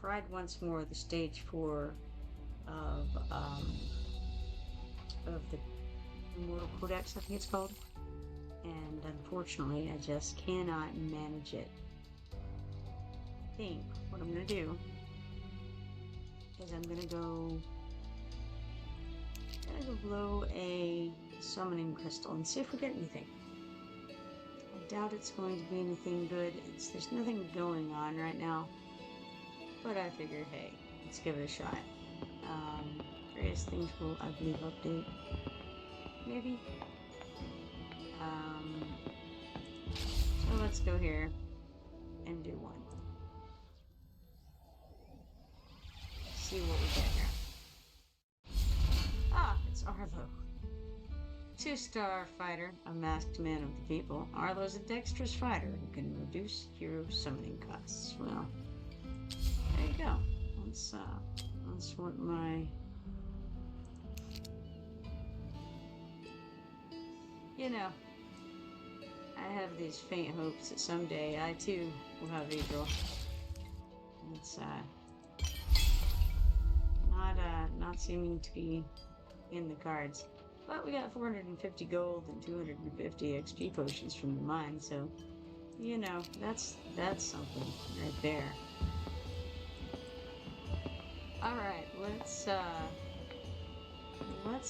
tried once more the stage 4 of the Immortal Codex, I think it's called. And unfortunately, I just cannot manage it. I think what I'm gonna do is I'm gonna go blow a summoning crystal and see if we get anything. I doubt it's going to be anything good. There's nothing going on right now. But I figured, hey, let's give it a shot. Various things will, I believe, update. Maybe. So let's go here and do one. See what we get here. Ah, it's Arlo. 2-star fighter, a masked man of the people. Arlo's a dexterous fighter who can reduce hero summoning costs. Well, there you go. That's what my... You know, I have these faint hopes that someday I too will have Adriel. It's not seeming to be in the cards. But we got 450 gold and 250 XP potions from the mine, so you know, that's something right there. Alright, let's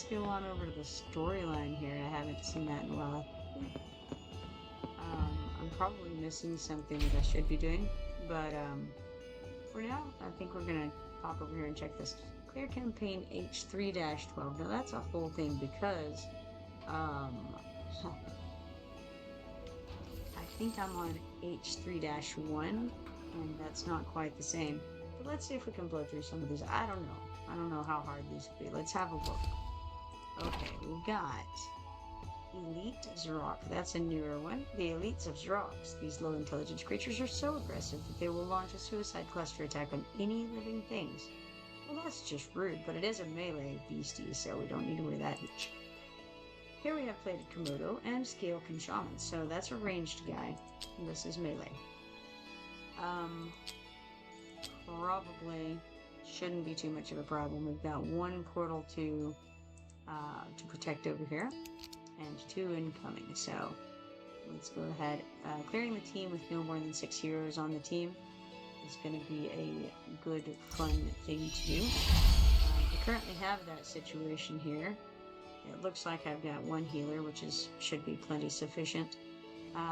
go on over to the storyline here. I haven't seen that in a while. I'm probably missing something that I should be doing, but for now, I think we're gonna pop over here and check this. Clear campaign H3-12. Now that's a whole thing because I think I'm on H3-1, and that's not quite the same. But let's see if we can blow through some of these. I don't know how hard these could be. Let's have a look. Okay, we got Elite Zrock. That's a newer one. The Elites of Zrocks. These low intelligence creatures are so aggressive that they will launch a suicide cluster attack on any living things. Well, that's just rude, but it is a melee beastie, so we don't need to worry that much. Here we have Plated Komodo and Scalekin Shaman, so that's a ranged guy. And this is melee. Probably shouldn't be too much of a problem. We've got one portal to protect over here, and 2 incoming, so let's go ahead. Clearing the team with no more than 6 heroes on the team is going to be a good, fun thing to do. I currently have that situation here. It looks like I've got 1 healer, which should be plenty sufficient.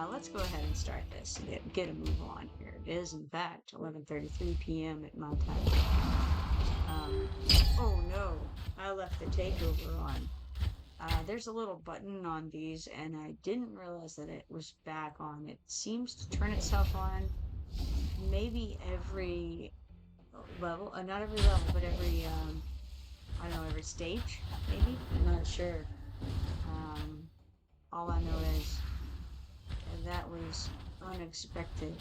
Let's go ahead and start this and get a move on here. It is, in fact, 11:33 p.m. at my time. Oh no, I left the takeover on. There's a little button on these, and I didn't realize that it was back on. It seems to turn itself on maybe every level, not every level, but every, I don't know, every stage, maybe? I'm not sure. All I know is that was unexpected.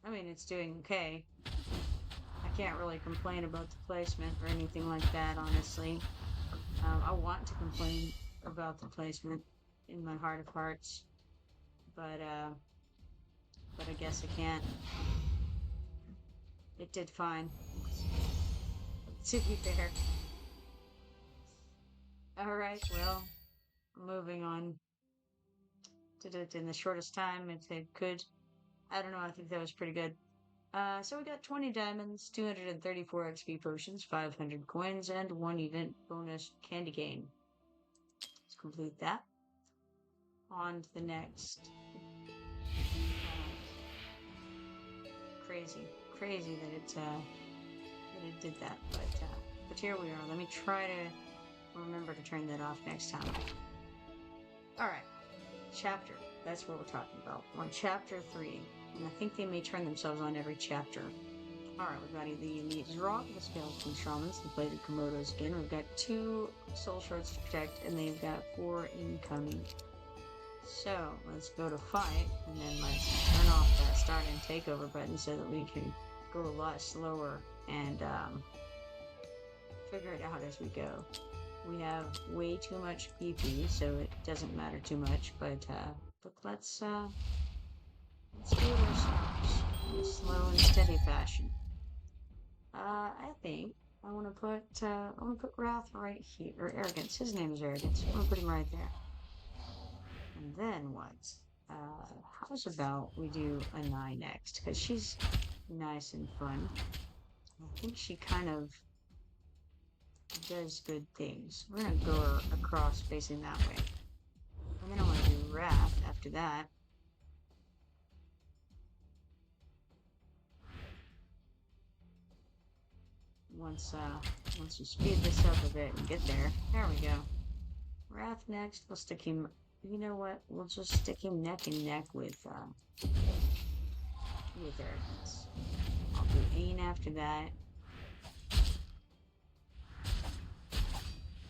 I mean, it's doing okay. I can't really complain about the placement or anything like that, honestly. I want to complain about the placement in my heart of hearts, but I guess I can't. It did fine, to be fair. Alright, well, moving on. Did it in the shortest time it could. I don't know, I think that was pretty good. So we got 20 diamonds, 234 XP potions, 500 coins, and 1 event bonus candy cane. Let's complete that. On to the next. Crazy that it did that, but here we are. Let me try to remember to turn that off next time. Alright, chapter. That's what we're talking about. We're on chapter 3, and I think they may turn themselves on every chapter. Alright, we've got the Elite Zrock, the Skeleton Shamans, the Plated Komodos again. We've got 2 soul shards to protect, and they've got 4 incoming. So, let's go to fight, and then let's turn off that start and takeover button so that we can go a lot slower and figure it out as we go. We have way too much PP, so it doesn't matter too much, but let's do it ourselves. in a slow and steady fashion. I think I want to put Wrath right here, or Arrogance. His name is Arrogance. I want to put him right there. And then what? How's about we do a 9 next? Because she's nice and fun. I think she kind of does good things. We're going to go across facing that way. And then I want to do Wrath after that. Once you speed this up a bit and get there. There we go. Wrath next. We'll stick him. You know what? We'll just stick him neck and neck with Arrogance. I'll do Ain after that.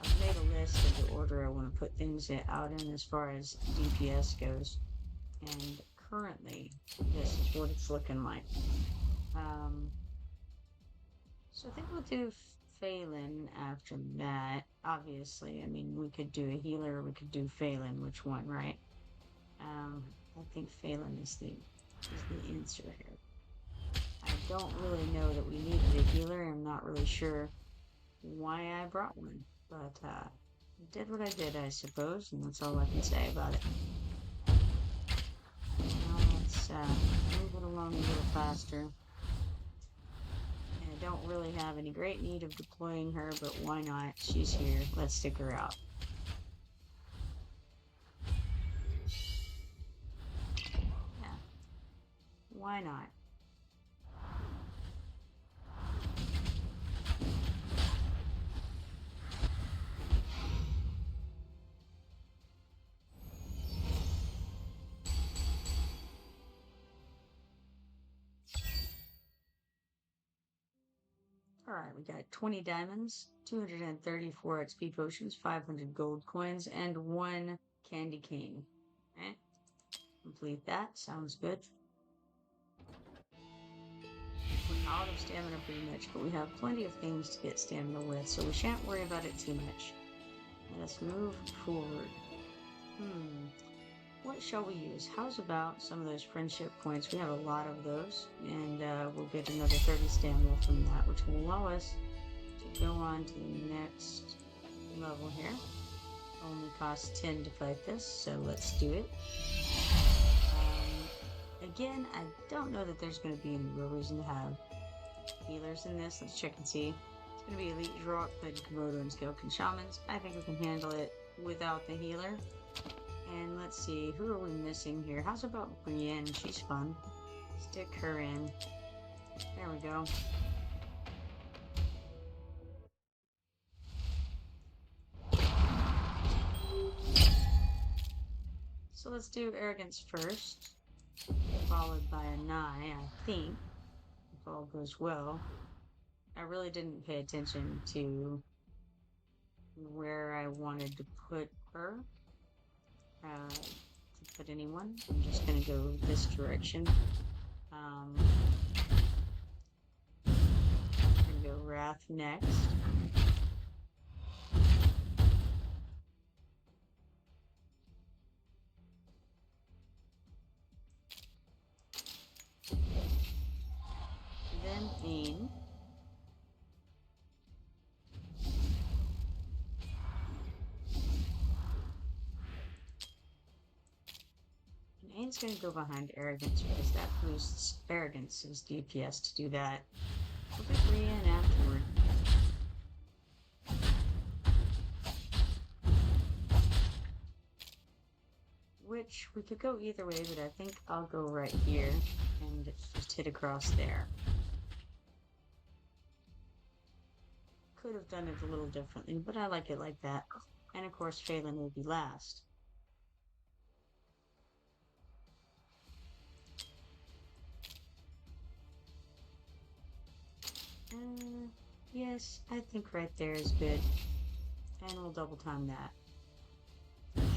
I've made a list of the order I want to put things out in as far as DPS goes. And currently, this is what it's looking like. So I think we'll do Phelan after that. Obviously, I mean, we could do a healer, or we could do Phelan. Which one, right? I think Phelan is the answer here. I don't really know that we needed a healer. I'm not really sure why I brought one, but I did what I did, I suppose, and that's all I can say about it. Now let's move it along a little faster. I don't really have any great need of deploying her, but why not? She's here. Let's stick her out. Yeah. Why not? Alright, we got 20 diamonds, 234 XP potions, 500 gold coins, and 1 candy cane. Okay, complete that. Sounds good. We're out of stamina pretty much, but we have plenty of things to get stamina with, so we shan't worry about it too much. Let us move forward. What shall we use? How's about some of those friendship points? We have a lot of those, and we'll get another 30 stamina from that, which will allow us to go on to the next level here. Only costs 10 to fight this, so let's do it. Again, I don't know that there's going to be any real reason to have healers in this. Let's check and see. It's going to be Elite Droid, Komodo, and Skeleton Shamans. I think we can handle it without the healer. And let's see, who are we missing here? How's about Brienne? She's fun. Stick her in. There we go. So let's do Arrogance first, followed by a 9, I think, if all goes well. I really didn't pay attention to where I wanted to put her. To put anyone. I'm just going to go this direction. I'm going to go Wrath next. Then Ain. Ain's going to go behind Arrogance because that boosts Arrogance's DPS to do that. We'll get Brienne afterward. Which, we could go either way, but I think I'll go right here and just hit across there. Could have done it a little differently, but I like it like that. And of course, Phelan will be last. Yes, I think right there is good. And we'll double time that.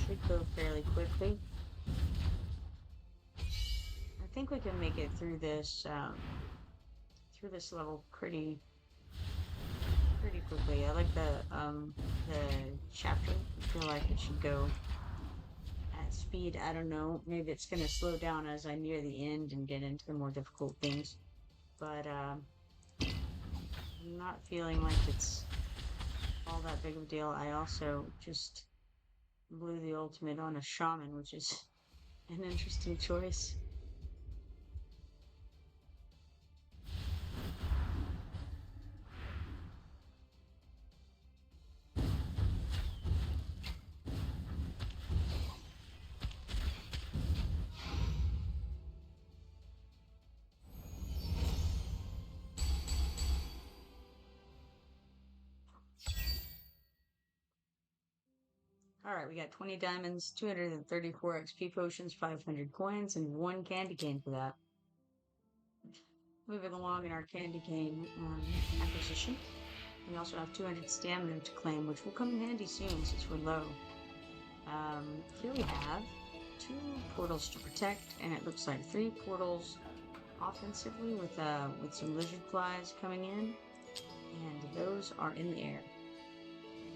Should go fairly quickly. I think we can make it through this level pretty quickly. I like the chapter. I feel like it should go as speed. I don't know. Maybe it's going to slow down as I near the end and get into the more difficult things. But I'm not feeling like it's all that big of a deal. I also just blew the ultimate on a shaman, which is an interesting choice. Alright, we got 20 diamonds, 234 XP potions, 500 coins, and 1 candy cane for that. Moving along in our candy cane acquisition. We also have 200 stamina to claim, which will come in handy soon since we're low. Here we have 2 portals to protect, and it looks like 3 portals offensively with some lizard flies coming in, and those are in the air.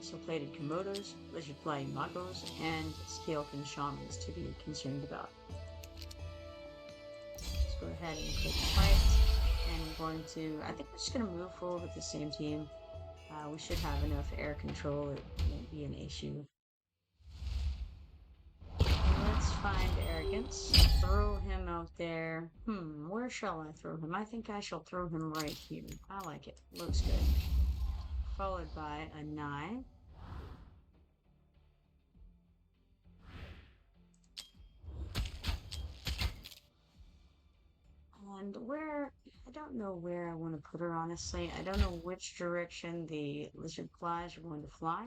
So plated Komodos, lizard fly Imagos, and scalekin shamans to be concerned about. Let's go ahead and click fight, and we're going to, I think we're just going to move forward with the same team. We should have enough air control, it won't be an issue. Let's find Arrogance, throw him out there. Where shall I throw him? I think I shall throw him right here. I like it, looks good. Followed by a Nye. And where, I don't know where I want to put her, honestly. I don't know which direction the lizard flies are going to fly.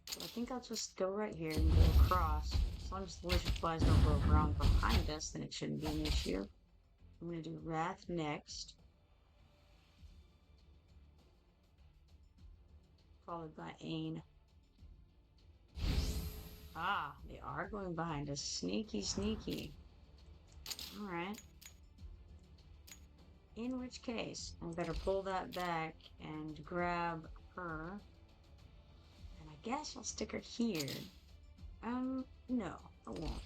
But I think I'll just go right here and go across. As long as the lizard flies don't go around behind us, then it shouldn't be an issue. I'm going to do Wrath next. Followed by Ain. Ah, they are going behind us. Sneaky, sneaky. Alright. In which case, I better pull that back and grab her. And I guess I'll stick her here. No, I won't.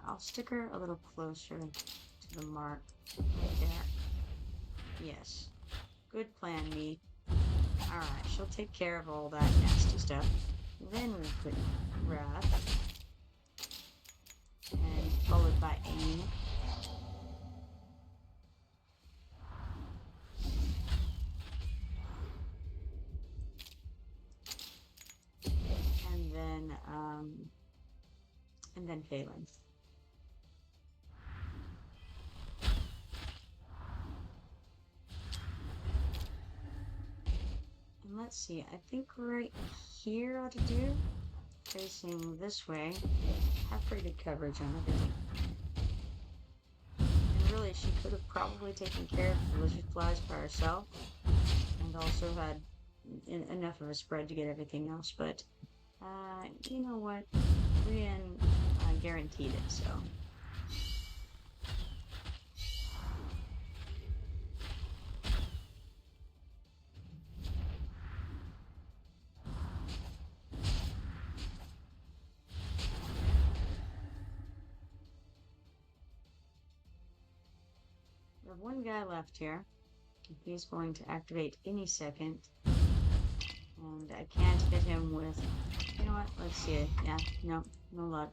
I'll stick her a little closer to the mark. Right there. Yes. Good plan, me. Alright, she'll take care of all that nasty stuff. Then we'll put Wrath. And followed by Aim. And then Phelan. And let's see, I think right here ought to do, facing this way, have pretty good coverage on everything. And really, she could have probably taken care of the lizard flies by herself, and also had enough of a spread to get everything else, but you know what? Brienne guaranteed it, so. We have one guy left here. He's going to activate any second. And I can't hit him with, you know what, let's see it. Yeah, no luck.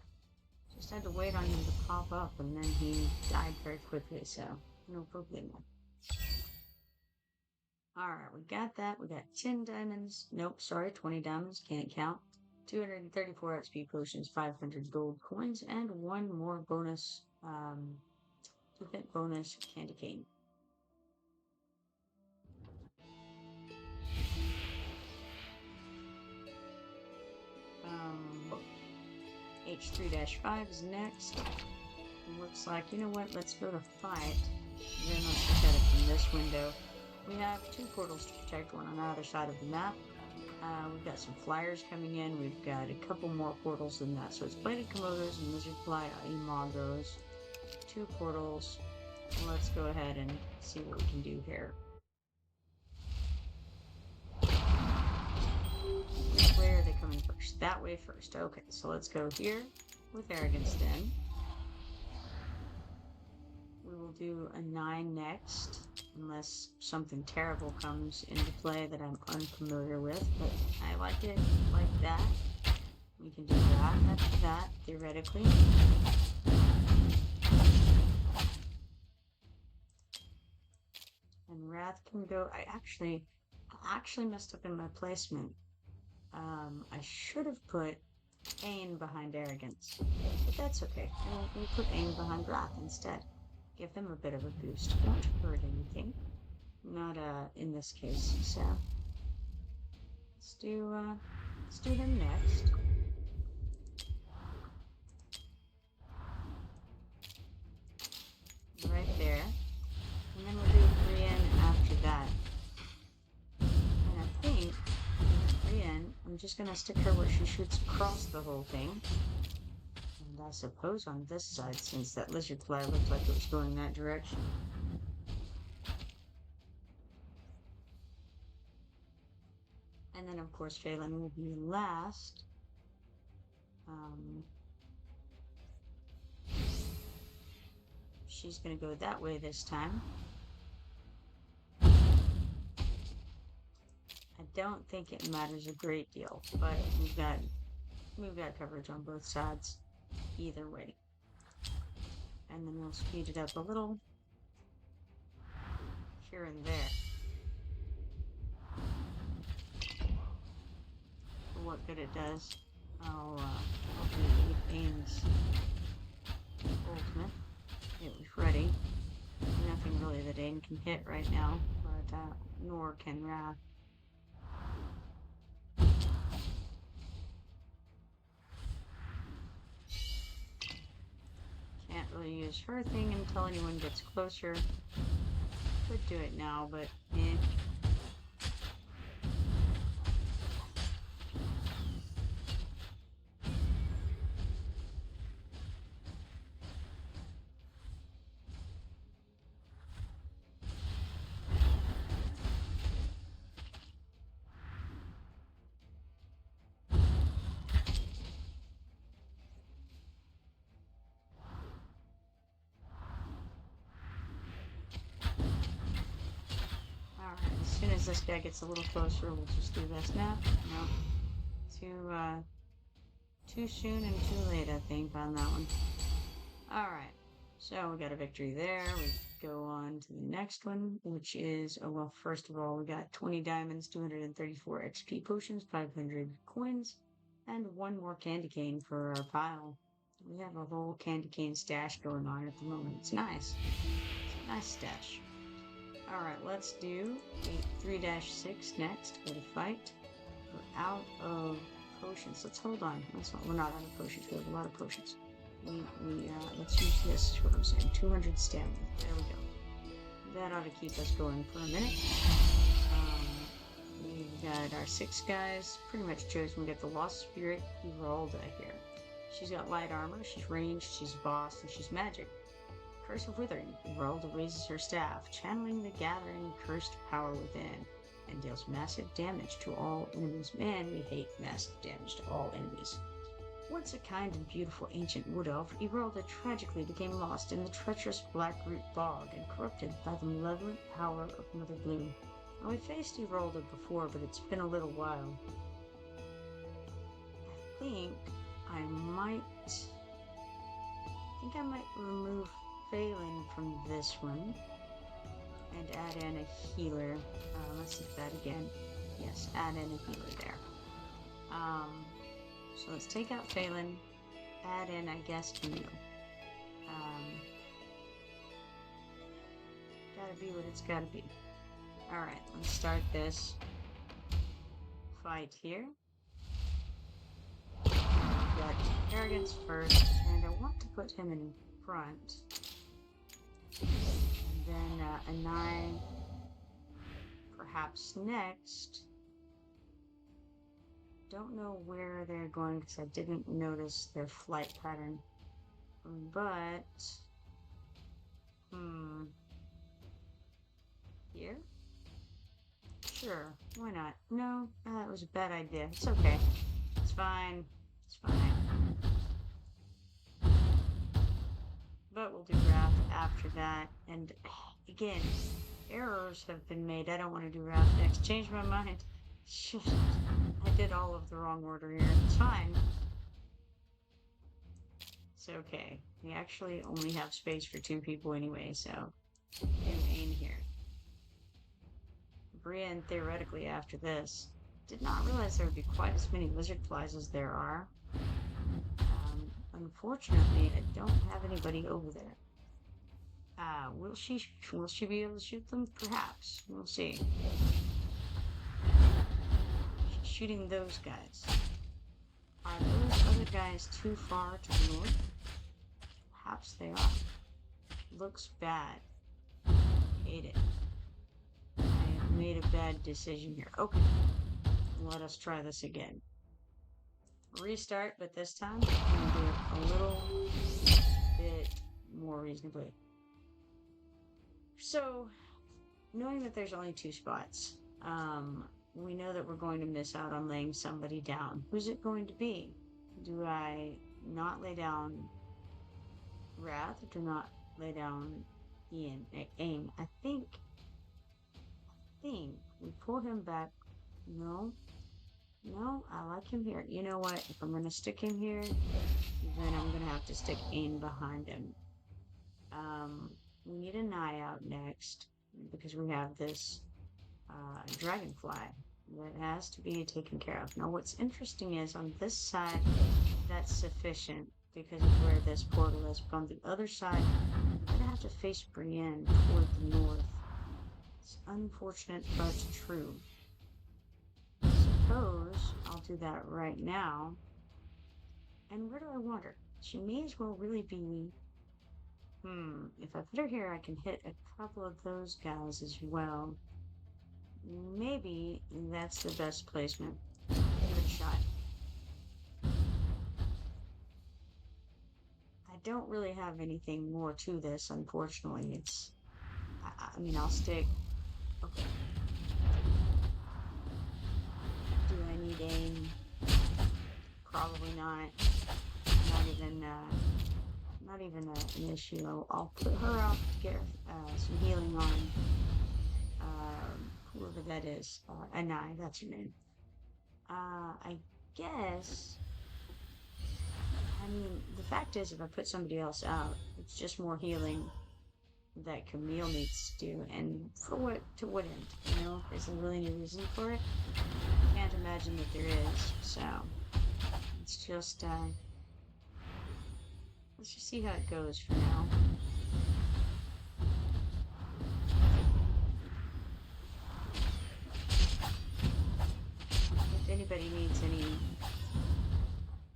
Just had to wait on him to pop up, and then he died very quickly, so no problemo. Alright, we got that. We got 10 diamonds. Nope, sorry, 20 diamonds. Can't count. 234 XP potions, 500 gold coins, and 1 more bonus, bonus candy cane. H3-5 is next. It looks like, you know what, let's go to fight. And then let's look at it from this window. We have 2 portals to protect, one on the other side of the map. We've got some flyers coming in. We've got a couple more portals than that. So it's plated Komodos and lizard fly Imagos. 2 portals. And let's go ahead and see what we can do here. Which way are they coming first? That way first. Okay, so let's go here. with arrogance then. We will do a 9 next, unless something terrible comes into play that I'm unfamiliar with, but I like it like that. We can do that after that, theoretically. And Wrath can go. I actually messed up in my placement. I should have put Ain behind Arrogance, but that's okay. We'll put Ain behind Wrath instead. Give him a bit of a boost. Won't hurt anything. Not in this case. So let's do him next. Right there. And then we'll do Brienne after that. And I think Brienne, I'm just gonna stick her where she shoots across the whole thing. And I suppose on this side, since that lizard fly looked like it was going that direction. And then of course Phelan will be last. She's gonna go that way this time. I don't think it matters a great deal, but we've got coverage on both sides either way. And then we'll speed it up a little here and there. For what good it does. I'll do Ain's ultimate. It was ready. Nothing really that Ain can hit right now, but nor can Wrath. Can't really use her thing until anyone gets closer. Could do it now, but eh. As soon as this guy gets a little closer, we'll just do this now. No. Too soon and too late, I think, on that one. Alright. So we got a victory there. We go on to the next one, which is, oh well, first of all, we got 20 diamonds, 234 XP potions, 500 coins, and one more candy cane for our pile. We have a whole candy cane stash going on at the moment. It's nice. It's a nice stash. Alright, let's do 3-6 next for the fight. We're out of potions. Let's hold on. We're not out of potions. We have a lot of potions. Let's use this, is what I'm saying. 200 stamina. There we go. That ought to keep us going for a minute. We've got our 6 guys. Pretty much chosen. We got the Lost Spirit Geralda here. She's got light armor, she's ranged, she's boss, and she's magic. Curse of Withering. Geralda raises her staff, channeling the gathering cursed power within, and deals massive damage to all enemies. Man, we hate massive damage to all enemies. Once a kind and beautiful ancient wood elf, Geralda tragically became lost in the treacherous Blackroot Bog and corrupted by the malevolent power of Mother Bloom. Now, we faced Geralda before, but it's been a little while. I think I might remove Phelan from this one and add in a healer. Let's do that again. Yes, add in a healer there. So let's take out Phelan, add in, I guess, Camille. Gotta be what it's gotta be. Alright, let's start this fight here. Got Arrogance first, and I want to put him in front. And then a 9 perhaps next. Don't know where they're going because I didn't notice their flight pattern. But here? Sure, why not? No, that was a bad idea. It's okay. It's fine. It's fine. after that. And again, errors have been made. I don't want to do Wrath next. Change my mind. Shit. I did all of the wrong order here. It's fine. It's okay. We actually only have space for 2 people anyway, so aim here. Brienne, theoretically, after this, did not realize there would be quite as many lizard flies as there are. Unfortunately, I don't have anybody over there. Will she be able to shoot them? Perhaps. We'll see. She's shooting those guys. Are those other guys too far to the north? Perhaps they are. Looks bad. Hate it. I have made a bad decision here. Okay. Let us try this again. Restart, but this time I'm going to do it a little bit more reasonably. So, knowing that there's only 2 spots, we know that we're going to miss out on laying somebody down. Who's it going to be? Do I not lay down Wrath or do not lay down Aim? I think we pull him back. No, I like him here. You know what? If I'm going to stick him here, then I'm going to have to stick Aim behind him. We need an eye out next because we have this dragonfly that has to be taken care of. Now, what's interesting is on this side, that's sufficient because of where this portal is. But on the other side, I'm going to have to face Brienne toward the north. It's unfortunate, but true. I suppose I'll do that right now. And where do I want her? She may as well really be... if I put her here, I can hit a couple of those guys as well. Maybe that's the best placement. Give it a shot. I don't really have anything more to this, unfortunately. It's... I mean, I'll stick... Okay. Do I need aim? Probably not. Not even an issue. I'll put her out to get some healing on whoever that is. Anai, that's her name. I guess... I mean, the fact is, if I put somebody else out, it's just more healing that Camille needs to do. And for what, to what end? You know, is there really any reason for it? I can't imagine that there is. So, it's just, let's just see how it goes for now. If anybody needs any,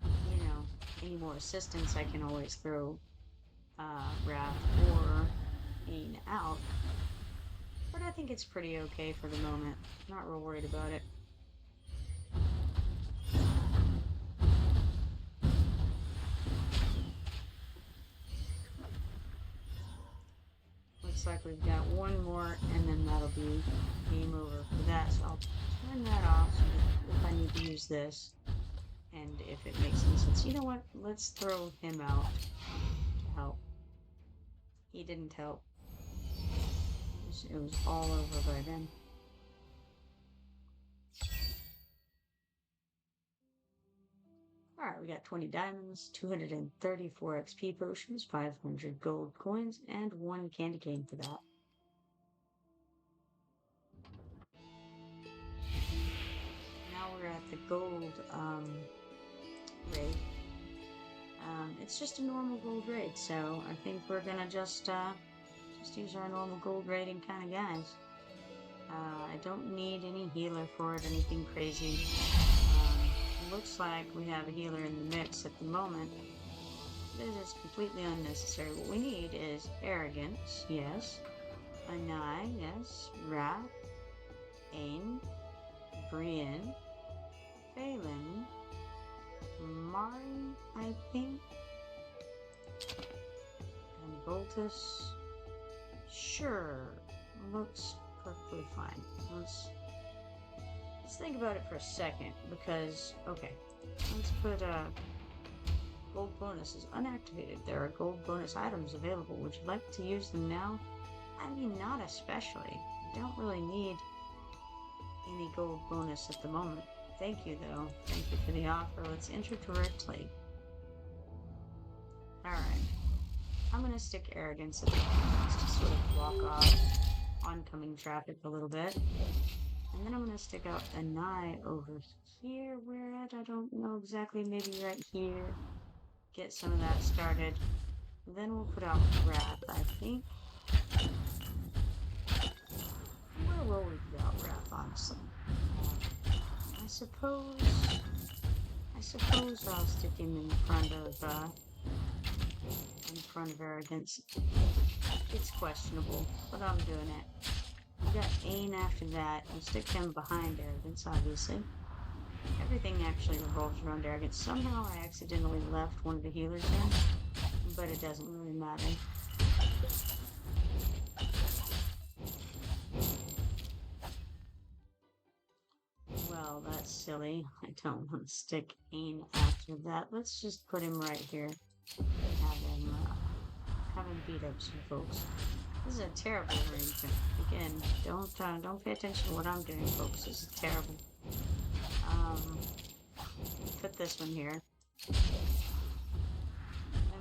you know, any more assistance, I can always throw Wrath or Ain out. But I think it's pretty okay for the moment. Not real worried about it. Looks like we've got one more, and then that'll be game over for that. So I'll turn that off so that if I need to use this, and if it makes any sense. You know what? Let's throw him out to help. He didn't help. It was all over by then. Alright, we got 20 diamonds, 234 XP potions, 500 gold coins, and 1 candy cane for that. Now we're at the gold raid. It's just a normal gold raid, so I think we're gonna just use our normal gold raiding kind of guys. I don't need any healer for it, anything crazy. Looks like we have a healer in the mix at the moment. This is completely unnecessary. What we need is arrogance, yes. Anai, yes. Wrath, Ain, Brienne, Phelan, Mari, I think, and Voltus. Sure, looks perfectly fine. Let's think about it for a second, because, okay, let's put Gold bonus is unactivated. There are gold bonus items available. Would you like to use them now? I mean, not especially. I don't really need any gold bonus at the moment. Thank you, though. Thank you for the offer. Let's enter directly. Alright. I'm going to stick arrogance at the beginning to sort of block off oncoming traffic a little bit. And then I'm going to stick out an eye over here. Where at? I don't know exactly. Maybe right here. Get some of that started. Then we'll put out Wrath, I think. Where will we put out Wrath, honestly? I suppose I'll stick him in front of arrogance. It's questionable, but I'm doing it. We got Ain after that. We'll stick him behind arrogance, obviously. Everything actually revolves around arrogance. Somehow I accidentally left one of the healers in, but it doesn't really matter. Well, that's silly. I don't want to stick Ain after that. Let's just put him right here. Have him beat up some folks. This is a terrible arrangement. Again, don't pay attention to what I'm doing, folks. This is terrible. Put this one here. And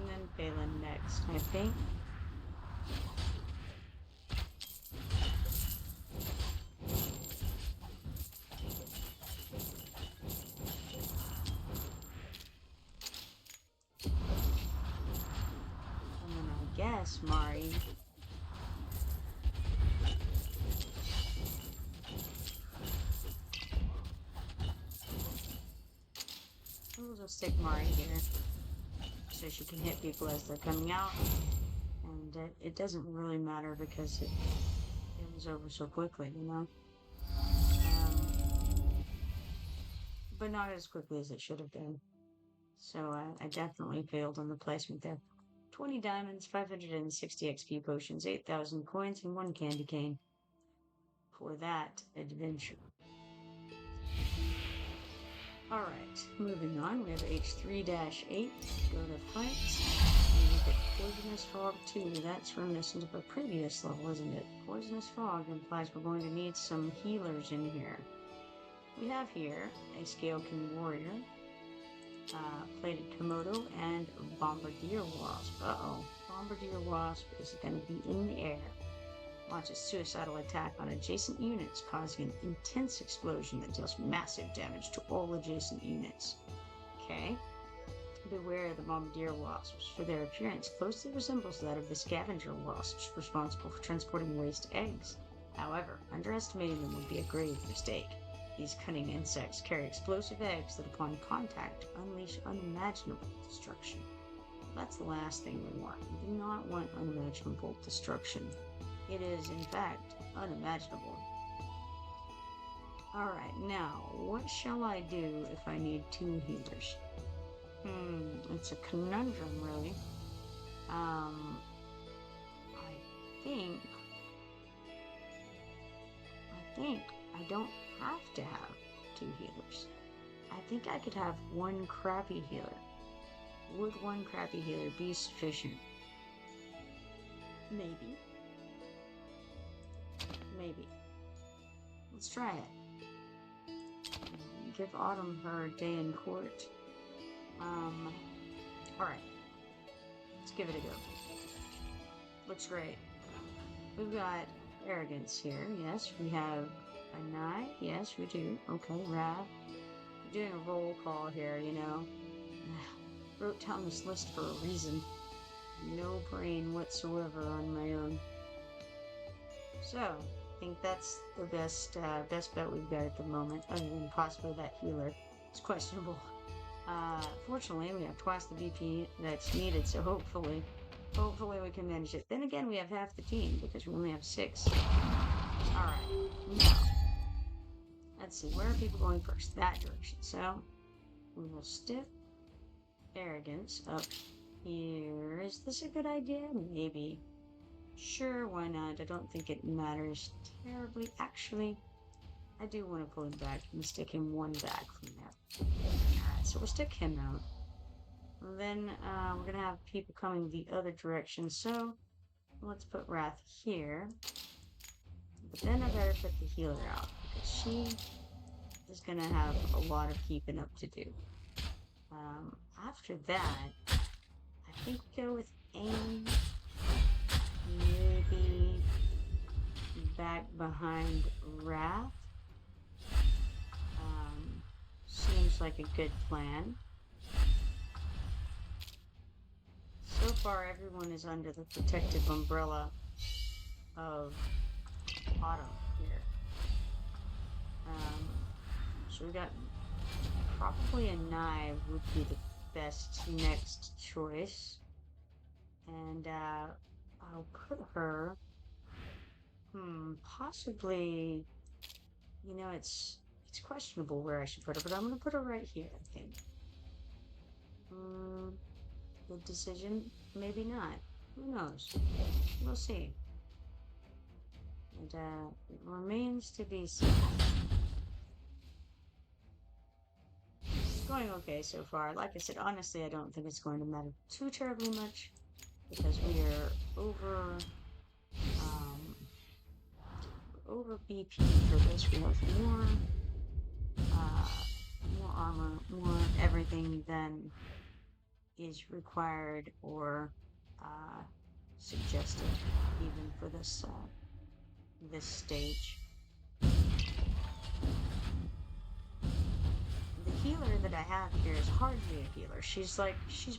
then Phelan next, I think. And then I guess Mari. We'll just stick Mari here so she can hit people as they're coming out, and it doesn't really matter because it was over so quickly, you know. But not as quickly as it should have been. So I definitely failed on the placement there. 20 diamonds, 560 XP potions, 8,000 coins, and 1 candy cane for that adventure. Alright, moving on, we have H3-8, go to fight, and we get Poisonous Fog 2, that's reminiscent of a previous level, isn't it? Poisonous Fog implies we're going to need some healers in here. We have here a Scale King Warrior, Plated Komodo, and Bombardier Wasp. Uh-oh, Bombardier Wasp is going to be in the air. Launches suicidal attack on adjacent units, causing an intense explosion that deals massive damage to all adjacent units. Okay. Beware of the bombardier wasps, for their appearance closely resembles that of the scavenger wasps responsible for transporting waste eggs. However, underestimating them would be a grave mistake. These cunning insects carry explosive eggs that, upon contact, unleash unimaginable destruction. That's the last thing we want. We do not want unimaginable destruction. It is, in fact, unimaginable. Alright, now, what shall I do if I need 2 healers? It's a conundrum, really. I think I don't have to have 2 healers. I think I could have 1 crappy healer. Would 1 crappy healer be sufficient? Maybe. Maybe. Let's try it. Give Autumn her day in court. Alright. Let's give it a go. Looks great. We've got arrogance here. Yes, we have a Nye. Yes, we do. Okay, Rav. We're doing a roll call here, you know. Wrote down this list for a reason. No brain whatsoever on my own. So, I think that's the best bet we've got at the moment, other than possibly that healer. It's questionable. Fortunately, we have twice the BP that's needed, so hopefully we can manage it. Then again, we have half the team, because we only have 6. Alright, now, let's see, where are people going first? That direction. So, we will stick arrogance up here. Is this a good idea? Maybe. Sure, why not? I don't think it matters terribly. Actually, I do want to pull him back and stick him 1 back from there. Alright, so we'll stick him out. Then we're gonna have people coming the other direction. So let's put Wrath here. But then I better put the healer out because she is gonna have a lot of keeping up to do. After that, I think we go with aim, maybe back behind Wrath. Seems like a good plan. So far, everyone is under the protective umbrella of Autumn here. So we got probably a knife would be the best next choice. And I'll put her, possibly, it's questionable where I should put her, but I'm going to put her right here, I think. Good decision? Maybe not. Who knows? We'll see. And it remains to be seen. It's going okay so far. Like I said, honestly, I don't think it's going to matter too terribly much because we are over BP for this. We have more armor, more everything than is required or suggested, even for this this stage. The healer that I have here is hardly a healer. She's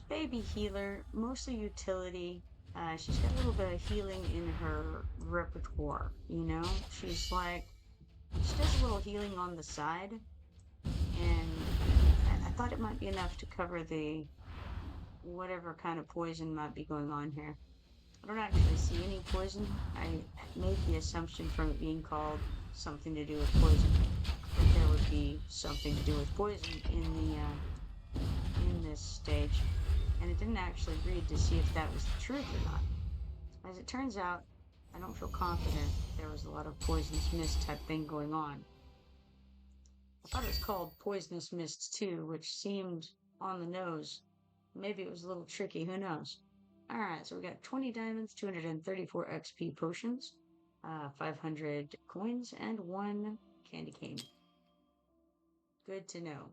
baby healer, mostly utility. She's got a little bit of healing in her repertoire, She does a little healing on the side, and I thought it might be enough to cover the whatever kind of poison might be going on here. I don't actually see any poison. I made the assumption from it being called something to do with poison that there would be something to do with poison in this stage, and it didn't actually read to see if that was the truth or not. As it turns out, I don't feel confident there was a lot of poisonous mist type thing going on. I thought it was called Poisonous Mists 2, which seemed on the nose. Maybe it was a little tricky, who knows? Alright, so we got 20 diamonds, 234 XP potions, 500 coins, and 1 candy cane. Good to know.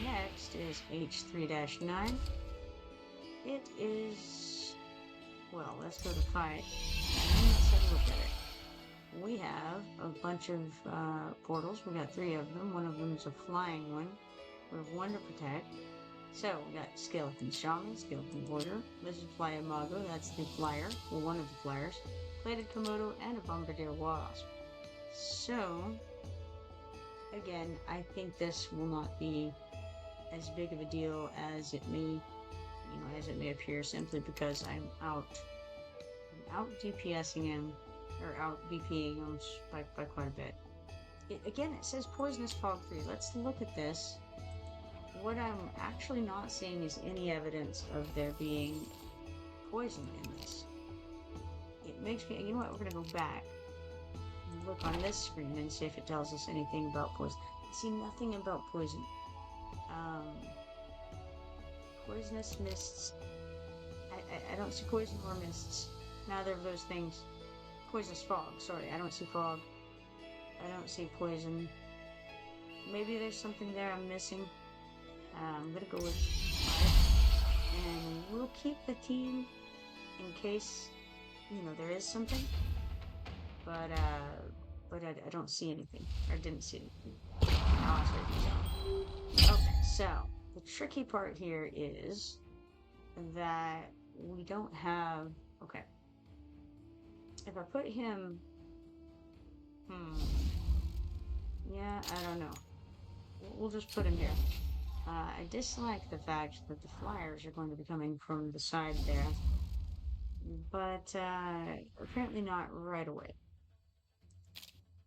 Next is H3-9. It is... well, let's go to fight. Let's have a look at it. We have a bunch of portals. We got 3 of them. One of them is a flying one. We have 1 to protect. So we got Skeleton Shaman, Skeleton Warrior, Lizardfly Imago, that's the flyer, or one of the flyers, Plated Komodo, and a Bombardier Wasp. So, again, I think this will not be as big of a deal as it may, appear, simply because I'm out DPSing him, or out BPing him by quite a bit. Again, it says Poisonous Fog 3. Let's look at this. What I'm actually not seeing is any evidence of there being poison in this. It makes me, you know what, we're going to go back and look on this screen and see if it tells us anything about poison. I see nothing about poison. Poisonous mists. I don't see poison or mists. Neither of those things. Poisonous fog, sorry, I don't see fog. I don't see poison. Maybe there's something there I'm missing. I'm gonna go with 5, and we'll keep the team in case, there is something, but I don't see anything, or didn't see anything. Now it's ready to go. Okay, so, the tricky part here is that we don't have, okay, if I put him, yeah, I don't know, we'll just put him here. I dislike the fact that the flyers are going to be coming from the side there, but apparently not right away.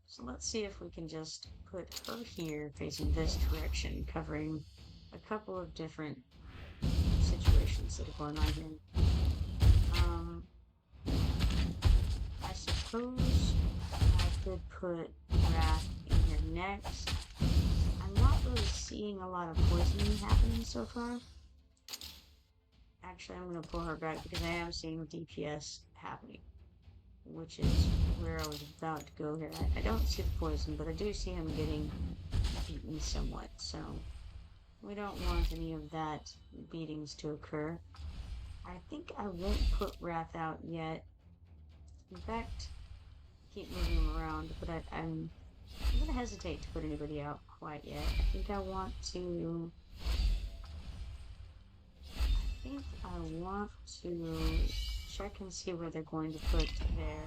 So let's see if we can just put her here facing this direction, covering a couple of different situations that are going on here. I suppose I could put Wrath in here next. I'm not really seeing a lot of poisoning happening so far. Actually, I'm going to pull her back because I am seeing DPS happening, which is where I was about to go here. I don't see the poison, but I do see him getting beaten somewhat, so we don't want any of that beatings to occur. I think I won't put Wrath out yet. In fact, keep moving him around, but I'm going to hesitate to put anybody out quite yet. I think I want to check and see where they're going to put their,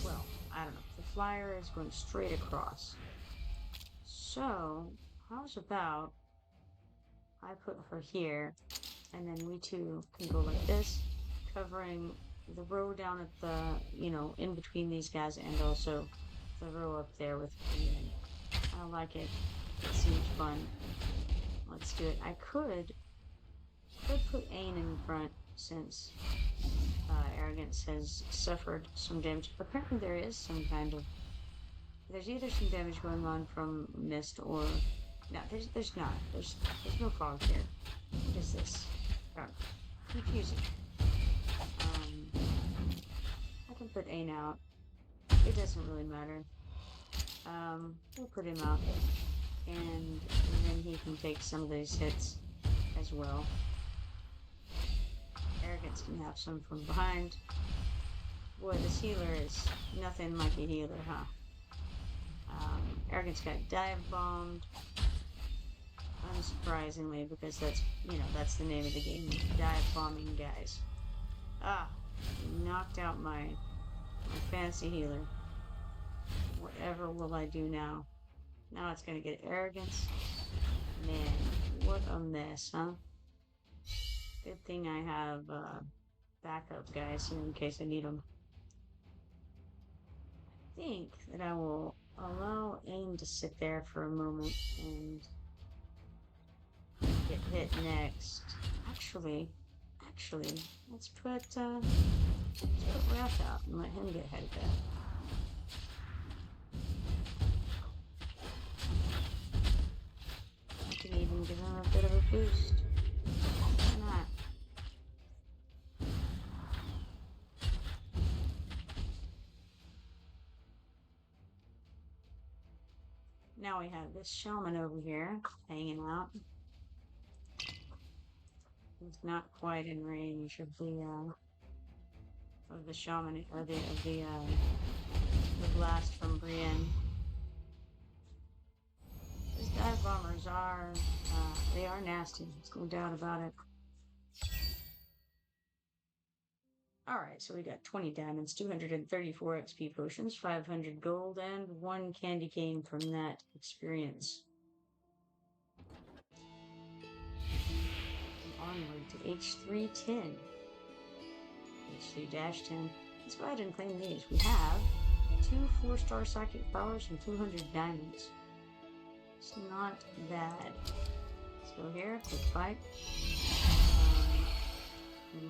well, I don't know. The flyer is going straight across. So, how's about I put her here, and then we two can go like this, covering the row down at the, in between these guys, and also the row up there with Brienne. I like it. It seems fun. Let's do it. I could put Ain in front since Arrogance has suffered some damage. Apparently there is some kind of... There's either some damage going on from mist or... No, there's not. There's no fog here. What is this? Oh, confusing. I can put Ain out. It doesn't really matter. We'll put him out. And then he can take some of these hits as well. Arrogance can have some from behind. Boy, this healer is nothing like a healer, huh? Arrogance got dive bombed. Unsurprisingly, because that's the name of the game. Dive bombing guys. Knocked out my fancy healer. Whatever will I do now? Now it's gonna get Arrogance. Man, what a mess, huh? Good thing I have backup guys here in case I need them. I think that I will allow Aim to sit there for a moment and get hit next. Actually, let's put Wrath out and let him get hit back. I can even give him a bit of a boost. Why not? Now we have this shaman over here hanging out. He's not quite in range of the shaman or the blast from Brienne. These dive bombers are they are nasty. There's no doubt about it. Alright, so we got 20 diamonds, 234 XP potions, 500 gold, and 1 candy cane from that experience. Onward to H310. H3-10. Let's go ahead and claim these. We have 2 4-star psychic powers and 200 diamonds. It's not bad. Let's go here, quick fight.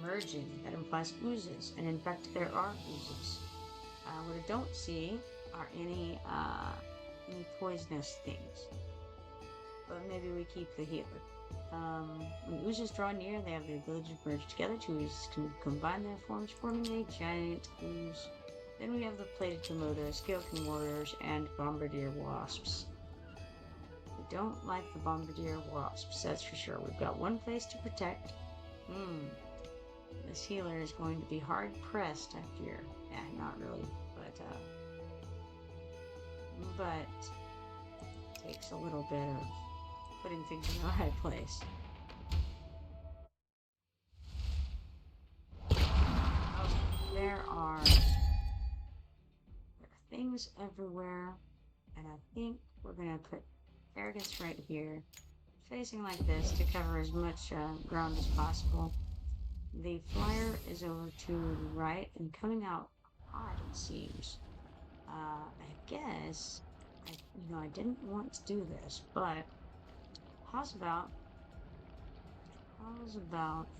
Emerging, that implies oozes, and in fact there are oozes. What I don't see are any poisonous things. But maybe we keep the healer. When oozes draw near, they have the ability to merge together. 2 oozes can combine their forms, forming a giant ooze. Then we have the plated Komodo, skeleton warriors, and bombardier wasps. We don't like the bombardier wasps, that's for sure. We've got 1 face to protect. This healer is going to be hard pressed, I fear. Yeah, not really, but takes a little bit of putting things in the right place. There are things everywhere, and I think we're gonna put Arrogance right here, facing like this to cover as much ground as possible. The flyer is over to the right and coming out hot, it seems. I guess I didn't want to do this, but how's about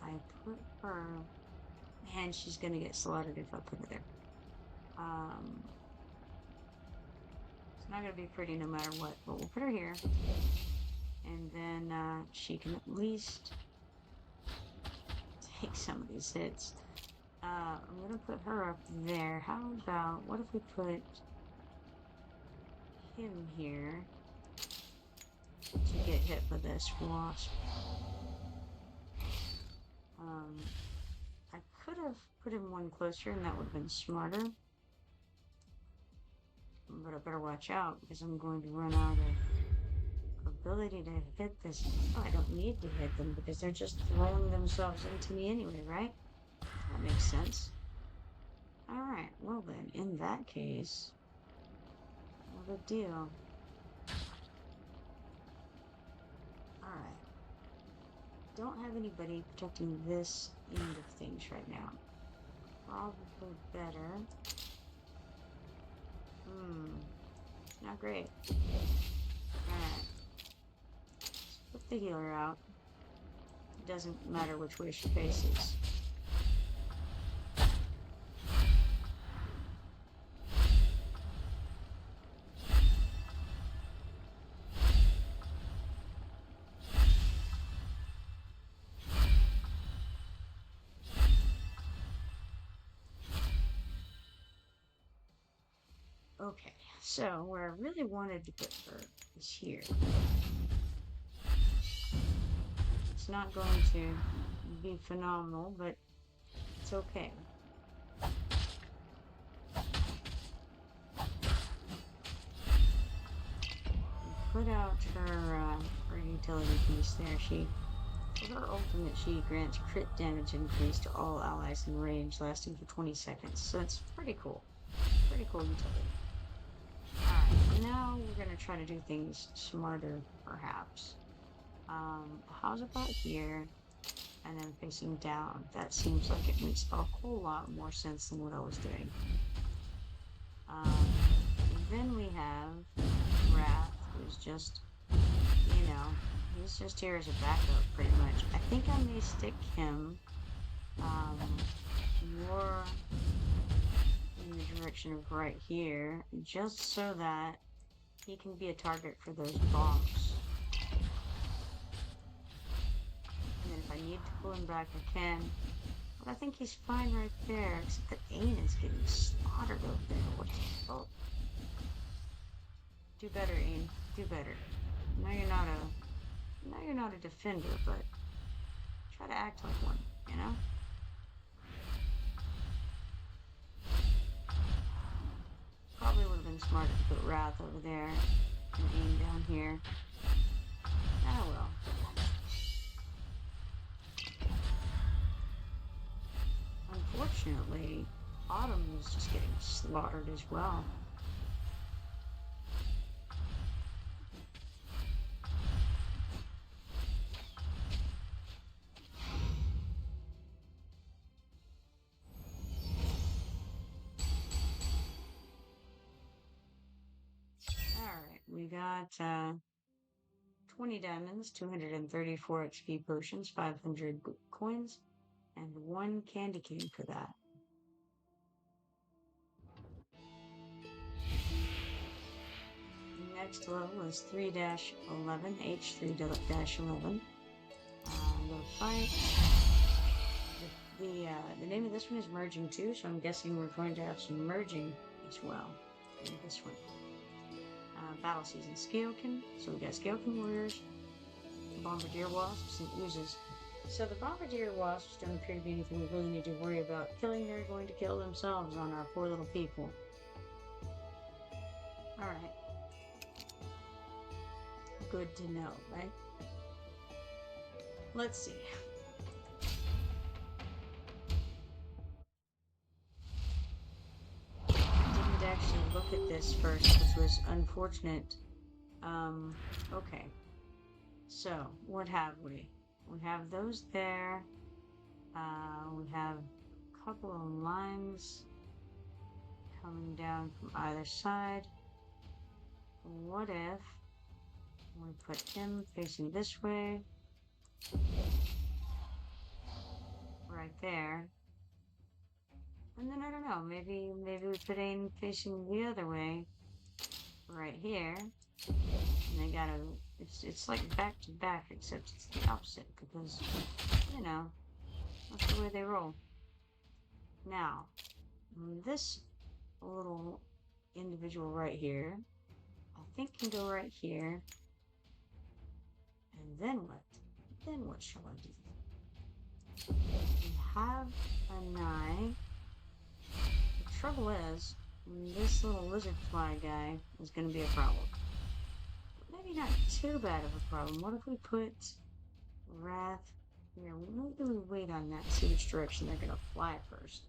I put her, and she's gonna get slaughtered if I put her there. not gonna be pretty no matter what, but we'll put her here. And then she can at least take some of these hits. I'm gonna put her up there. How about, what if we put him here to get hit by this wasp? I could have put him one closer and that would have been smarter. But I better watch out because I'm going to run out of ability to hit this. Oh, I don't need to hit them because they're just throwing themselves into me anyway, right? That makes sense. Alright, well then, in that case, no big deal. Alright. Don't have anybody protecting this end of things right now. Probably better. Not great. Alright. Let's put the healer out. It doesn't matter which way she faces. Okay, so where I really wanted to put her is here. It's not going to be phenomenal, but it's okay. Put out her utility piece there. With her ultimate, she grants crit damage increase to all allies in range, lasting for 20 seconds. So it's pretty cool. Pretty cool utility. Alright, now we're gonna try to do things smarter, perhaps. How's about here? And then facing down. That seems like it makes a whole lot more sense than what I was doing. Then we have Wrath, who's just, you know, he's just here as a backup, pretty much. I think I may stick him more in the direction of right here, just so that he can be a target for those bombs. And then if I need to pull him back, I can. But I think he's fine right there, except that Ain is getting slaughtered over there. What the fuck? Do better, Ain. Do better. Now you're not a defender, but try to act like one, you know? Probably would have been smarter to put Wrath over there and Aim down here. Ah, well. Unfortunately, Autumn is just getting slaughtered as well. We got 20 diamonds, 234 XP potions, 500 coins, and 1 candy cane for that. Next level is 3-11, H3-11. I'm gonna fight. The name of this one is Merging 2, so I'm guessing we're going to have some merging as well in this one. Battle Season Scalekin. So we got Scalekin Warriors, Bombardier Wasps, and Oozes. So the Bombardier Wasps don't appear to be anything we really need to worry about. Killing, they're going to kill themselves on our poor little people. Alright. Good to know, right? Let's see. Actually look at this first, which was unfortunate. Okay. So, what have we? We have those there. We have a couple of lines coming down from either side. What if we put him facing this way? Right there. And then I don't know, maybe we put Ain facing the other way. right here. And they gotta, it's like back to back, except it's the opposite because, you know, that's the way they roll. Now, this little individual right here, I think can go right here. And then what? Then what shall I do? We have an eye. The trouble is, this little lizard fly guy is going to be a problem. Maybe not too bad of a problem. What if we put Wrath here? Maybe we wait on that, see which direction they're going to fly first.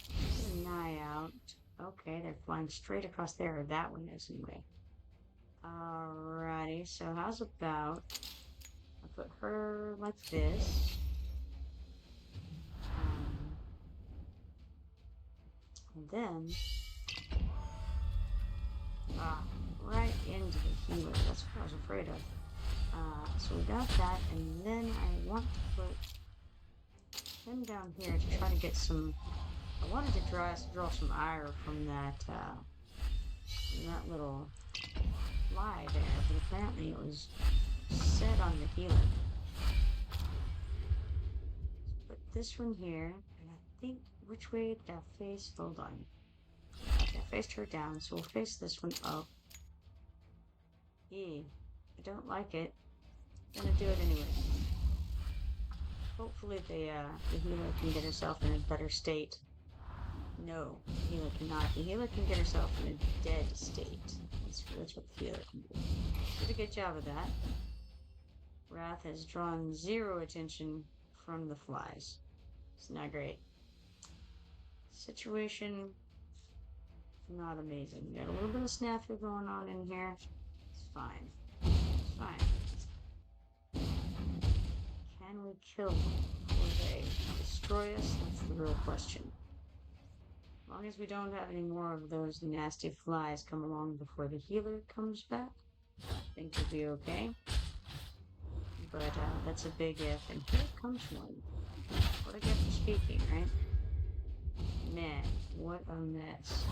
Get an eye out. Okay, they're flying straight across there. That one is anyway. Alrighty, so how's about I put her like this. And then right into the healer. That's what I was afraid of. So we got that, and then I want to put him down here to try to get some. I wanted to draw some ire from that little fly there, but apparently it was set on the healer. Put this one here, and I think which way did I face? Hold on. Okay, I faced her down, so we'll face this one up. I don't like it. I'm gonna do it anyway. Hopefully the healer can get herself in a better state. No, the healer cannot. The healer can get herself in a dead state. That's what the healer can do. Did a good job of that. Wrath has drawn zero attention from the flies. It's not great. Situation, not amazing. Got a little bit of snafu going on in here. It's fine. It's fine. Can we kill them before they destroy us? That's the real question. As long as we don't have any more of those nasty flies come along before the healer comes back, I think we'll be okay. But that's a big if, and here comes one. What a gift for speaking, right? Man, what a mess.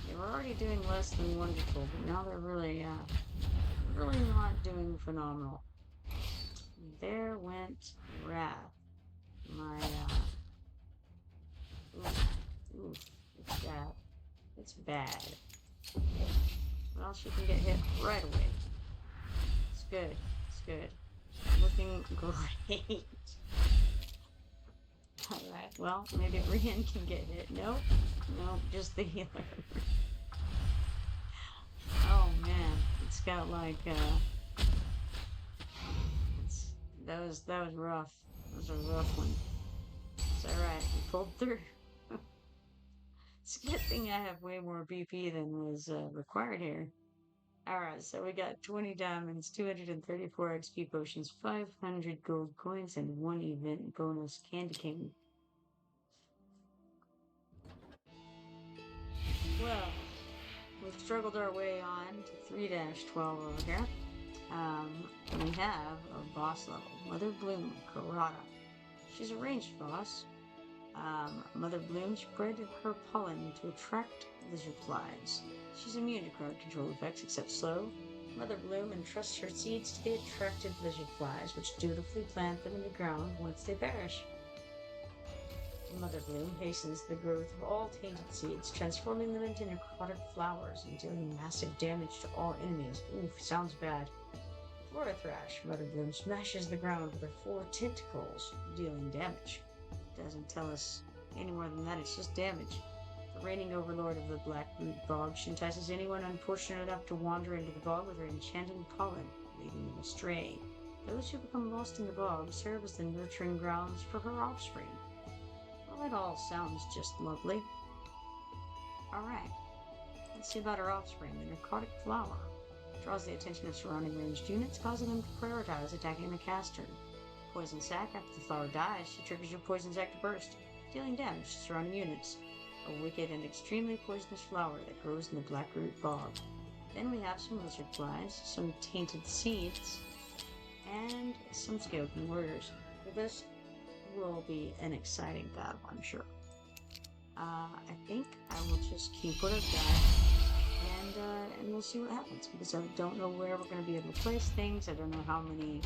They were already doing less than wonderful, but now they're really not doing phenomenal. There went Wrath. My, oof, it's bad. It's bad. Well, she can get hit right away. It's good. It's good. Looking great. Alright, well, maybe Brian can get hit. Nope. Nope, just the healer. Oh man, it's got like that was rough. That was a rough one. It's alright, we pulled through. It's a good thing I have way more BP than was required here. Alright, so we got 20 diamonds, 234 XP potions, 500 gold coins, and 1 event bonus candy cane. Well, we've struggled our way on to 3-12 over here. We have a boss level, Mother Bloom, Karada. She's a ranged boss. Mother Bloom spread her pollen to attract lizard flies. She's immune to crowd control effects except slow. Mother Bloom entrusts her seeds to the attracted lizard flies, which dutifully plant them in the ground once they perish. Mother Bloom hastens the growth of all tainted seeds, transforming them into necrotic flowers and dealing massive damage to all enemies. Oof, sounds bad. Flora Thrash, Mother Bloom smashes the ground with her 4 tentacles, dealing damage. Doesn't tell us any more than that, it's just damage. The reigning overlord of the Blackroot Bog, she entices anyone unfortunate enough to wander into the bog with her enchanting pollen, leading them astray. Those who become lost in the bog serve as the nurturing grounds for her offspring. Well, it all sounds just lovely. Alright, let's see about her offspring, the narcotic flower. Draws the attention of surrounding ranged units, causing them to prioritize attacking the caster. Poison Sac, after the flower dies, she triggers your Poison Sac to burst, dealing damage to surrounding units. A wicked and extremely poisonous flower that grows in the Blackroot Bog. Then we have some lizard flies, some tainted seeds, and some skeleton warriors. This will be an exciting battle, I'm sure. I think I will just keep what I've got, and and we'll see what happens, because I don't know where we're going to be able to place things. I don't know how many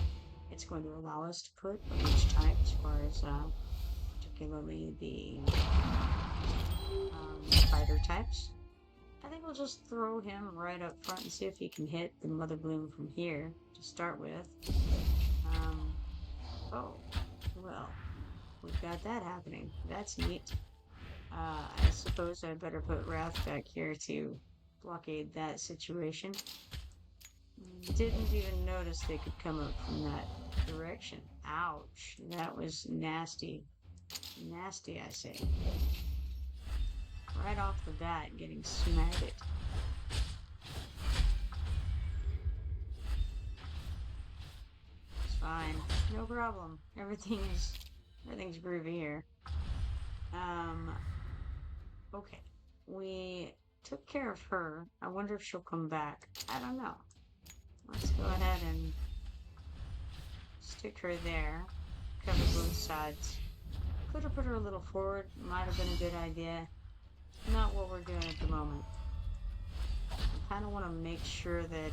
it's going to allow us to put of each type, as far as particularly the fighter types. I think we'll just throw him right up front and see if he can hit the Mother Bloom from here to start with. Oh, well, we've got that happening. That's neat. I suppose I better put Wrath back here to blockade that situation. Didn't even notice they could come up from that direction. Ouch. That was nasty. Nasty, I say. Right off the bat, getting smacked. It's fine. No problem. Everything's groovy here. Okay. We took care of her. I wonder if she'll come back. I don't know. Let's go ahead and stick her there. Cover both sides. Could have put her a little forward. Might have been a good idea. Not what we're doing at the moment. I kind of want to make sure that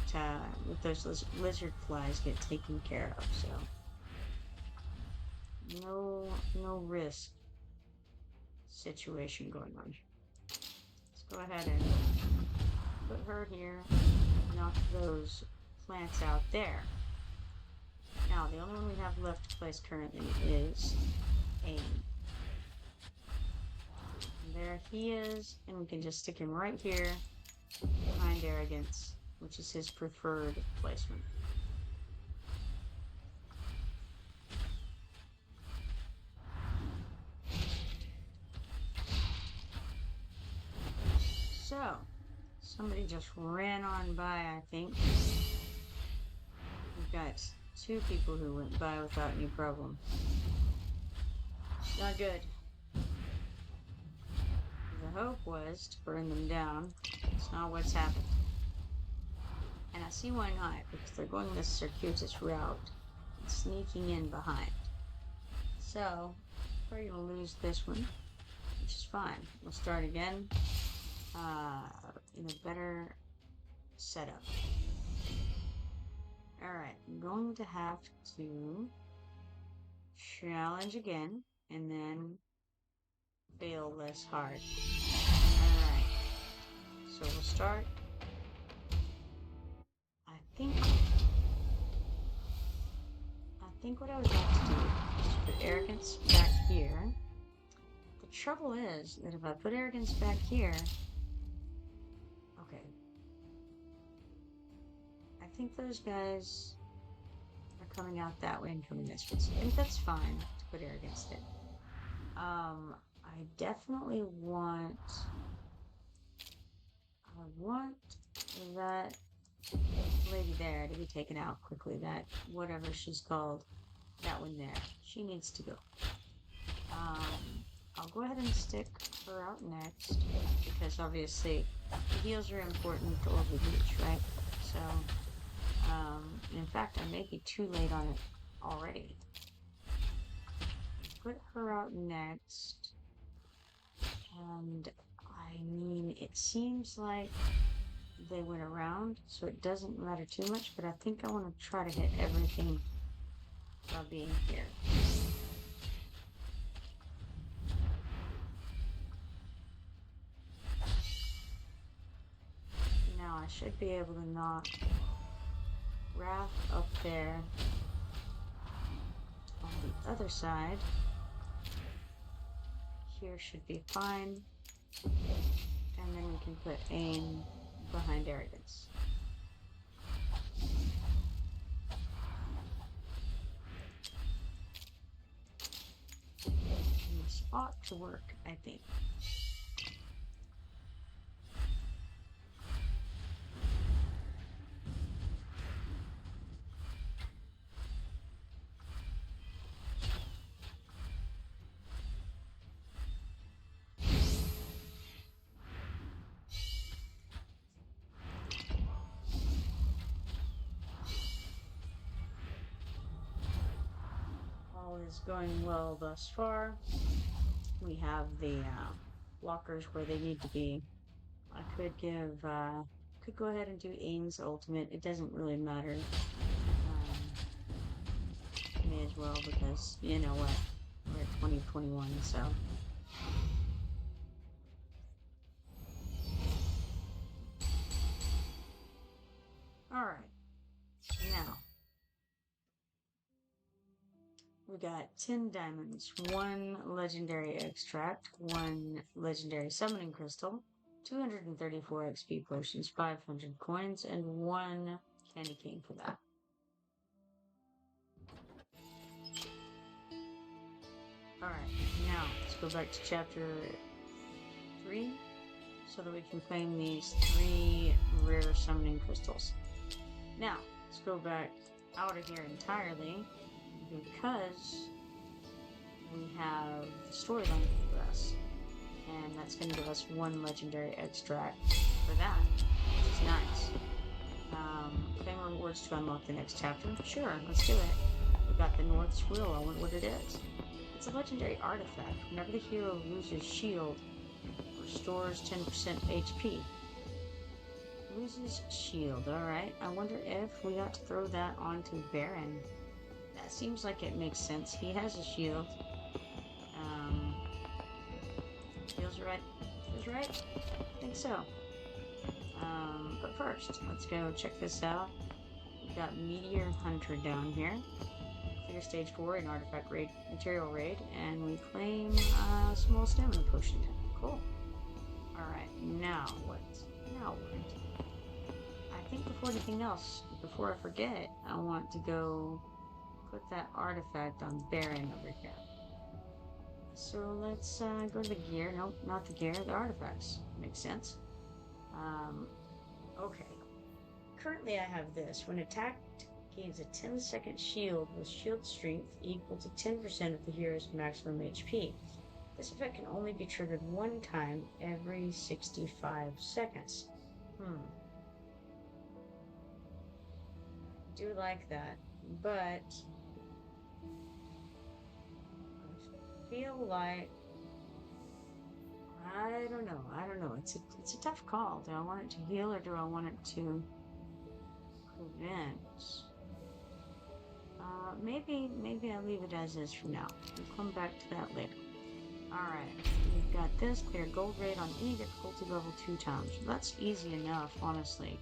those lizard flies get taken care of. So no risk situation going on. Let's go ahead and put her here. Knock those plants out there. Now, the only one we have left to place currently is Aim. And there he is, and we can just stick him right here behind Arrogance, which is his preferred placement. So, somebody just ran on by, I think. We've got 2 people who went by without any problem. Not good. The hope was to burn them down. It's not what's happened. And I see why not, because they're going this circuitous route and sneaking in behind. So, we're going to lose this one, which is fine. We'll start again in a better setup. Alright, I'm going to have to challenge again and then fail less hard. Alright, so we'll start. I think what I would like to do is put Arrogance back here. The trouble is that if I put Arrogance back here, okay, I think those guys are coming out that way and coming this way. So I think that's fine to put Arrogance there. I definitely want that lady there to be taken out quickly. That whatever she's called, that one there, she needs to go. I'll go ahead and stick her out next, because obviously the heals are important to overreach, right? So, in fact, I may be too late on it already. Put her out next, and I mean, it seems like they went around, so it doesn't matter too much, but I think I want to try to hit everything while being here. Now I should be able to knock Wrath up there on the other side. Here should be fine. And then we can put Aim behind Arrogance. And this ought to work, I think. Is going well thus far. We have the blockers where they need to be. I could give Could go ahead and do Aim's ultimate. It doesn't really matter. May as well, because you know what? We're at 2021, so. Alright. Now. We got 10 diamonds, 1 legendary extract, 1 legendary summoning crystal, 234 XP potions, 500 coins, and 1 candy cane for that. Alright, now let's go back to chapter 3 so that we can claim these 3 rare summoning crystals. Now, let's go back out of here entirely because we have the storyline to progress, and that's going to give us 1 legendary extract for that, which is nice. Claim rewards to unlock the next chapter. Sure, let's do it. We've got the North Swill. I wonder what it is. It's a legendary artifact. Whenever the hero loses shield, restores 10% HP. Loses shield. Alright, I wonder if we got to throw that onto Baron. That seems like it makes sense. He has a shield. Feels right. Feels right? I think so. But first, let's go check this out. We've got Meteor Hunter down here. Figure stage 4 in artifact raid, material raid, and we claim a small stamina potion. Cool. Alright, now what? Now what? I think before anything else, before I forget, I want to go put that artifact on Baron over here. So let's go to the gear. Nope, not the gear, the artifacts. Makes sense. Okay. Currently I have this. When attacked, gains a 10-second shield with shield strength equal to 10% of the hero's maximum HP. This effect can only be triggered 1 time every 65 seconds. I do like that, but I feel like I don't know. It's a tough call. Do I want it to heal or do I want it to prevent? Maybe I'll leave it as is for now. We'll come back to that later. Alright, we've got this. Clear gold raid on any difficulty level 2 times. That's easy enough, honestly.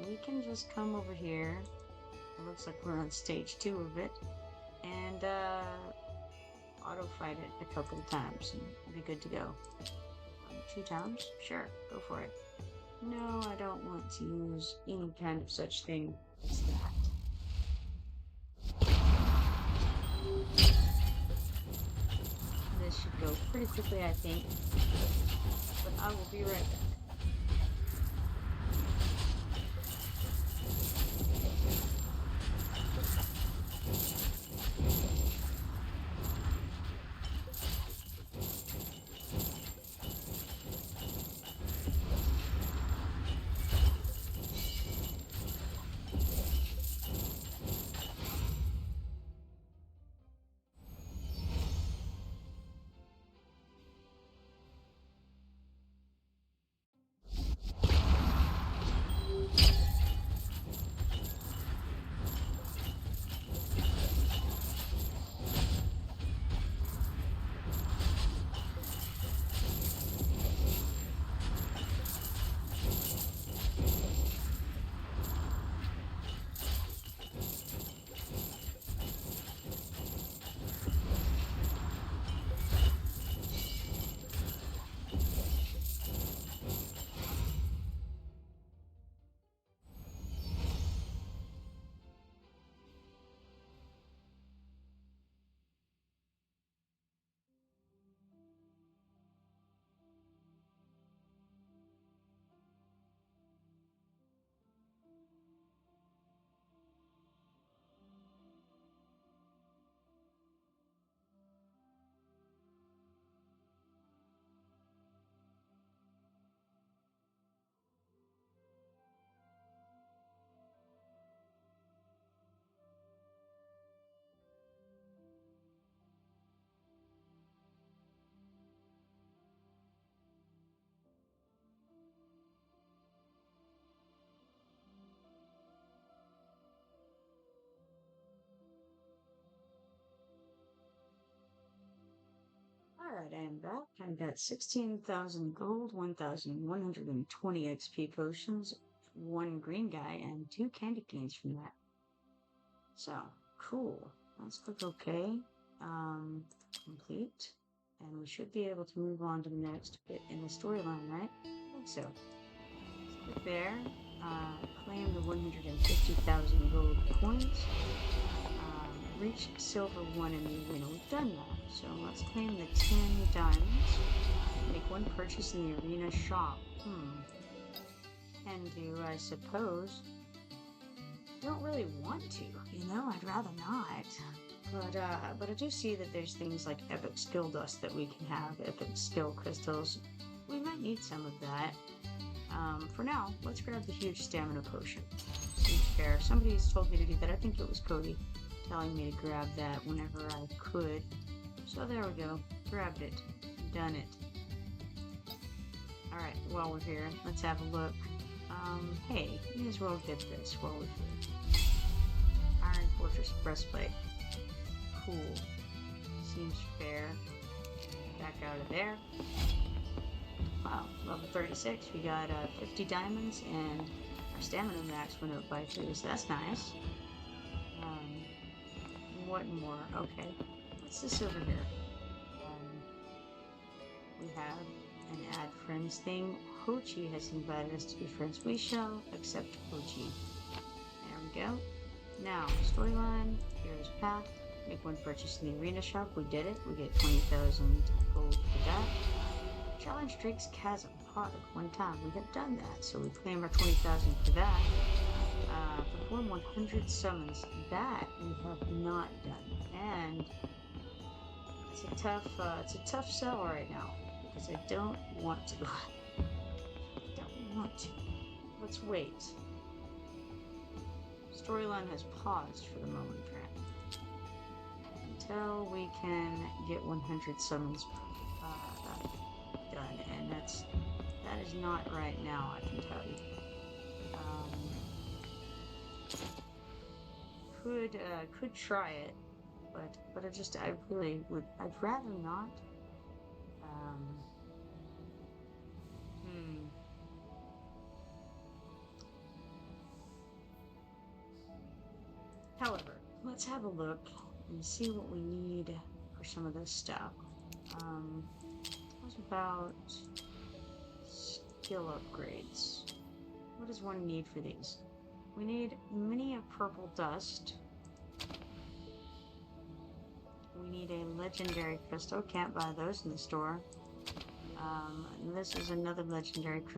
We can just come over here. It looks like we're on stage 2 of it. And, auto fight it a couple of times and be good to go. 2 times? Sure, go for it. No, I don't want to use any kind of such thing as that. This should go pretty quickly, I think. But I will be right back. Alright, I am back. I've got 16,000 gold, 1,120 XP potions, one green guy, and two candy canes from that. So, cool. Let's click OK. Complete. And we should be able to move on to the next bit in the storyline, right? I think so. Let's click there. Claim the 150,000 gold coins. Reach silver 1 in the arena. We've done that. So let's claim the 10 diamonds. Make one purchase in the arena shop. And do, I suppose. Don't really want to, you know, I'd rather not. But I do see that there's things like epic skill dust that we can have, epic skill crystals. We might need some of that. For now, let's grab the huge stamina potion. Seems fair. Somebody's told me to do that. I think it was Cody telling me to grab that whenever I could. So there we go. Grabbed it. Done it. Alright, while we're here, let's have a look. Hey, may as well get this while we're here. Iron Fortress Breastplate. Cool. Seems fair. Back out of there. Wow, level 36. We got 50 diamonds and our stamina max went up by 3, so that's nice. What more? Okay. What's this over here? We have an add friends thing. Hochi has invited us to be friends. We shall accept Hochi. There we go. Now, storyline. Here's path. Make one purchase in the arena shop. We did it. We get 20,000 gold for that. Challenge Drake's Chasm. Product. One time. We have done that. So we claim our 20,000 for that. Perform 100 summons. That we have not done. And it's a tough sell right now. Because I don't want to. I don't want to. Let's wait. Storyline has paused for the moment, until we can get 100 summons done, and that is not right now, I can tell you. Could try it, but I really would. I'd rather not. However, let's have a look and see what we need for some of this stuff. How's about skill upgrades? What does one need for these? We need many of purple dust. We need a legendary crystal. Can't buy those in the store. And this is another legendary crystal.